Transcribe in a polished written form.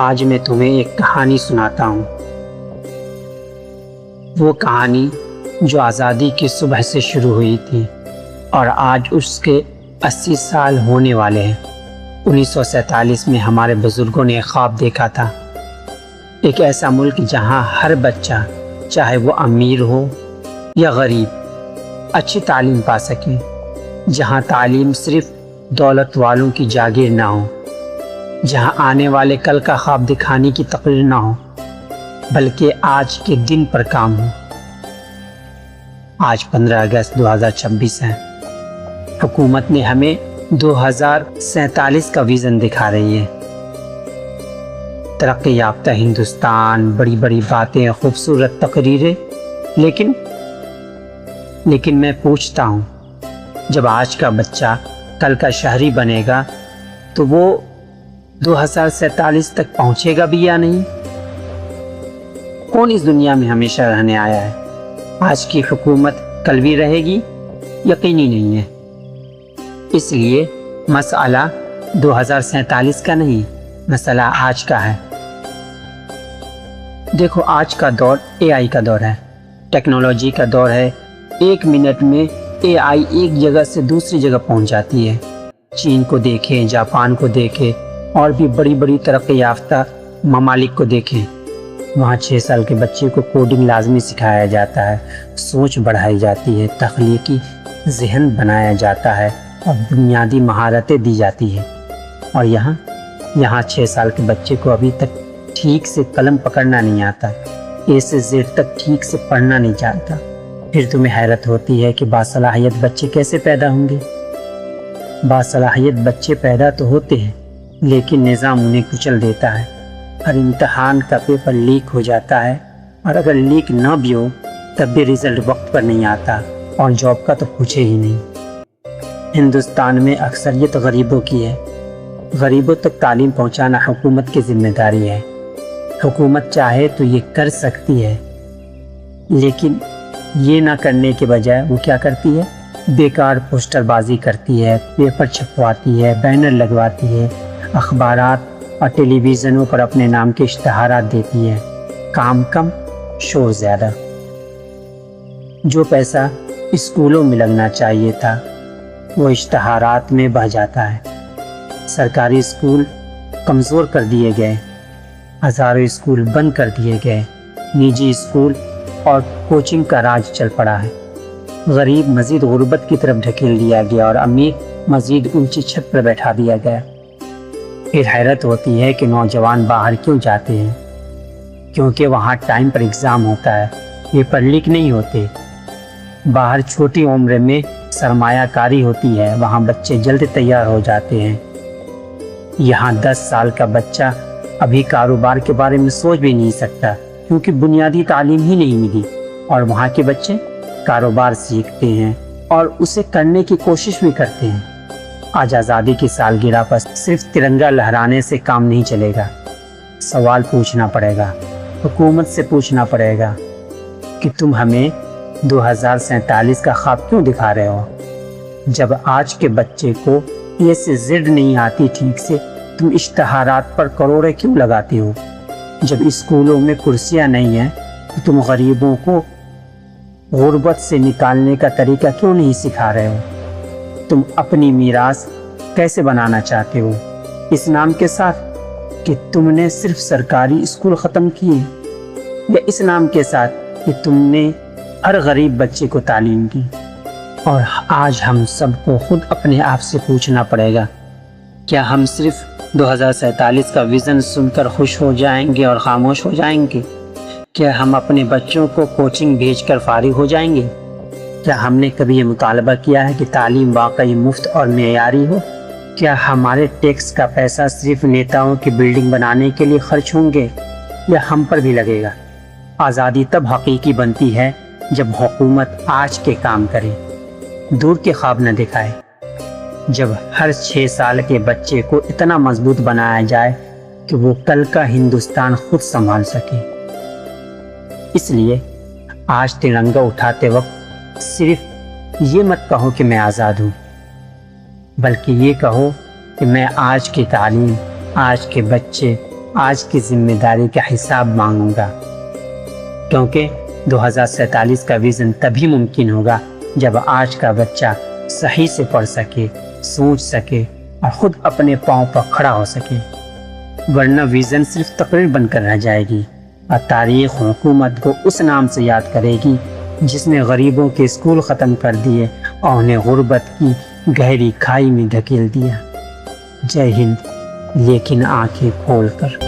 آج میں تمہیں ایک کہانی سناتا ہوں، وہ کہانی جو آزادی کی صبح سے شروع ہوئی تھی اور آج اس کے 80 سال ہونے والے ہیں۔ 1947 میں ہمارے بزرگوں نے خواب دیکھا تھا، ایک ایسا ملک جہاں ہر بچہ چاہے وہ امیر ہو یا غریب اچھی تعلیم پا سکے، جہاں تعلیم صرف دولت والوں کی جاگیر نہ ہو، جہاں آنے والے کل کا خواب دکھانے کی تقریر نہ ہو بلکہ آج کے دن پر کام ہو۔ آج 15 اگست 2026 ہے۔ حکومت نے ہمیں 2047 کا ویژن دکھا رہی ہے۔ ترقی یافتہ ہندوستان، بڑی بڑی باتیں، خوبصورت تقریریں، لیکن میں پوچھتا ہوں، جب آج کا بچہ کل کا شہری بنے گا تو وہ 2047 تک پہنچے گا بھی یا نہیں؟ کون اس دنیا میں ہمیشہ رہنے آیا ہے؟ آج کی حکومت کل بھی رہے گی؟ یقینی نہیں ہے۔ اس لیے مسئلہ 2047 کا نہیں، مسئلہ آج کا ہے۔ دیکھو، آج کا دور اے آئی کا دور ہے، ٹیکنالوجی کا دور ہے۔ 1 منٹ میں اے آئی ایک جگہ سے دوسری جگہ پہنچ جاتی ہے۔ چین کو دیکھیں، جاپان کو دیکھیں، اور بھی بڑی بڑی ترقی یافتہ ممالک کو دیکھیں، وہاں 6 سال کے بچے کو کوڈنگ لازمی سکھایا جاتا ہے، سوچ بڑھائی جاتی ہے، تخلیقی ذہن بنایا جاتا ہے اور بنیادی مہارتیں دی جاتی ہیں۔ اور یہاں 6 سال کے بچے کو ابھی تک ٹھیک سے قلم پکڑنا نہیں آتا، اے سے زیڈ تک ٹھیک سے پڑھنا نہیں جانتا۔ پھر تمہیں حیرت ہوتی ہے کہ باصلاحیت بچے کیسے پیدا ہوں گے؟ باصلاحیت بچے پیدا تو ہوتے ہیں لیکن نظام انہیں کچل دیتا ہے۔ ہر امتحان کا پیپر لیک ہو جاتا ہے، اور اگر لیک نہ بھی ہو تب بھی رزلٹ وقت پر نہیں آتا، اور جاب کا تو پوچھے ہی نہیں۔ ہندوستان میں اکثریت غریبوں کی ہے۔ غریبوں تک تعلیم پہنچانا حکومت کی ذمہ داری ہے۔ حکومت چاہے تو یہ کر سکتی ہے، لیکن یہ نہ کرنے کے بجائے وہ کیا کرتی ہے؟ بیکار پوسٹر بازی کرتی ہے، پیپر چھپواتی ہے، بینر لگواتی ہے، اخبارات اور ٹیلی ویژنوں پر اپنے نام کے اشتہارات دیتی ہے۔ کام کم، شور زیادہ۔ جو پیسہ اسکولوں میں لگنا چاہیے تھا وہ اشتہارات میں بہہ جاتا ہے۔ سرکاری اسکول کمزور کر دیے گئے، ہزاروں اسکول بند کر دیے گئے، نجی اسکول اور کوچنگ کا راج چل پڑا ہے۔ غریب مزید غربت کی طرف ڈھکیل دیا گیا اور امیر مزید اونچی چھت پر بیٹھا دیا گیا۔ پھر حیرت ہوتی ہے کہ نوجوان باہر کیوں جاتے ہیں؟ کیونکہ وہاں ٹائم پر ایگزام ہوتا ہے، پیپر لیک نہیں ہوتے۔ باہر چھوٹی عمر میں سرمایہ کاری ہوتی ہے، وہاں بچے جلد تیار ہو جاتے ہیں۔ یہاں 10 سال کا بچہ ابھی کاروبار کے بارے میں سوچ بھی نہیں سکتا کیونکہ بنیادی تعلیم ہی نہیں ملی، اور وہاں کے بچے کاروبار سیکھتے ہیں اور اسے کرنے کی کوشش بھی کرتے ہیں۔ آج آزادی کی سالگرہ پر صرف ترنگا لہرانے سے کام نہیں چلے گا۔ سوال پوچھنا پڑے گا، حکومت سے پوچھنا پڑے گا کہ تم ہمیں 2047 کا خواب کیوں دکھا رہے ہو؟ جب آج کے بچے کو اے سے زیڈ نہیں آتی ٹھیک سے، تم اشتہارات پر کروڑیں کیوں لگاتے ہو؟ جب اسکولوں میں کرسیاں نہیں ہیں تو تم غریبوں کو غربت سے نکالنے کا طریقہ کیوں نہیں سکھا رہے ہو؟ تم اپنی میراث کیسے بنانا چاہتے ہو؟ اس نام کے ساتھ کہ تم نے صرف سرکاری اسکول ختم کیے، یا اس نام کے ساتھ کہ تم نے ہر غریب بچے کو تعلیم دی؟ اور آج ہم سب کو خود اپنے آپ سے پوچھنا پڑے گا، کیا ہم صرف 2047 کا ویژن سن کر خوش ہو جائیں گے اور خاموش ہو جائیں گے؟ کیا ہم اپنے بچوں کو کوچنگ بھیج کر فارغ ہو جائیں گے؟ کیا ہم نے کبھی یہ مطالبہ کیا ہے کہ تعلیم واقعی مفت اور معیاری ہو؟ کیا ہمارے ٹیکس کا پیسہ صرف نیتاؤں کی بلڈنگ بنانے کے لیے خرچ ہوں گے یا ہم پر بھی لگے گا؟ آزادی تب حقیقی بنتی ہے جب حکومت آج کے کام کرے، دور کے خواب نہ دکھائے۔ جب ہر 6 سال کے بچے کو اتنا مضبوط بنایا جائے کہ وہ کل کا ہندوستان خود سنبھال سکے۔ اس لیے آج ترنگا اٹھاتے وقت صرف یہ مت کہو کہ میں آزاد ہوں، بلکہ یہ کہو کہ میں آج کی تعلیم، آج کے بچے آج کی ذمہ داری کا حساب مانگوں گا، کیونکہ 2047 کا ویژن تبھی ممکن ہوگا جب آج کا بچہ صحیح سے پڑھ سکے، سوچ سکے اور خود اپنے پاؤں پر کھڑا ہو سکے، ورنہ ویژن صرف تقریر بن کر رہ جائے گی اور تاریخ حکومت کو اس نام سے یاد کرے گی جس نے غریبوں کے اسکول ختم کر دیے اور انہیں غربت کی گہری کھائی میں دھکیل دیا۔ جے ہند، لیکن آنکھیں کھول کر۔